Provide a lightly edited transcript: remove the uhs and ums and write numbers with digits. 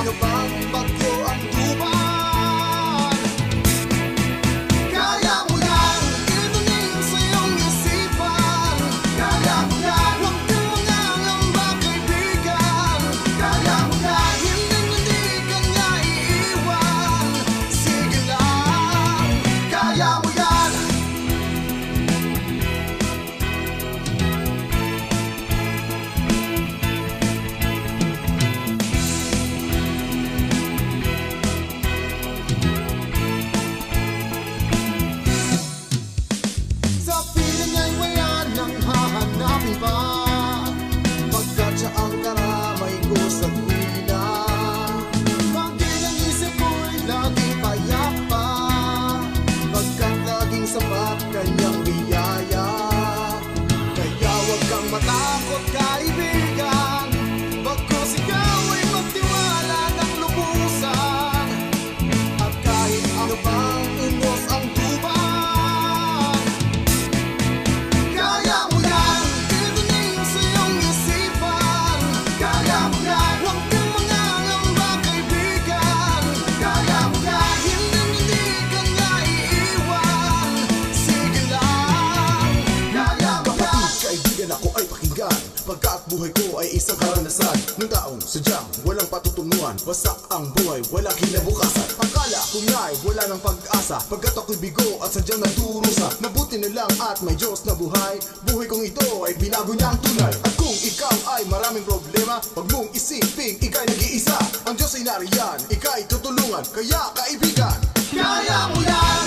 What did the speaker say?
ano bang bagyo ang duman. Kaya mo yan, inunin sa iyong isipan. Kaya mo yan, huwag kang mangangamba kaibigan. Kaya mo yan, hindi ka niya iiwan. Sige lang, kaya mo yan. Sa piling ay wala nang hahanapin pa, pagkat siya ang karamay ko sa tuwina. Pagin ang isip ko'y laging payapa, pagkat laging sapat kanyang biyaya. Kaya huwag kang matakot kaibigan, bagkus ikaw ay magtiwala ng lubusan. At kahit ano pang umos ang tuban, kaya mo yan, inunin sa iyong isipan. Kaya mo yan, huwag kang mangangamba kaibigan. Kaya mo yan, hindi ka niya iiwan. Sige lang, kaya mo yan. Kapatid, kaibigan, ako ay pakinggan, pagkat buhay ko ay isang karanasan ng taong sadyang walang patutunguhan. Wasak ang buhay, walang kinabukasan. Akala ko nga'y wala ng pag-asa, pagkat ako'y bigo at sadyang nagdurusa. Mabuti na lang at may Diyos na buhay, buhay kong ito ay binago niya ang tunay. At kung ikaw ay maraming problema, wag mong isiping ika'y nag-iisa. Ang Diyos ay nariyan, ika'y tutulungan, kaya kaibigan, Kaya mo yan,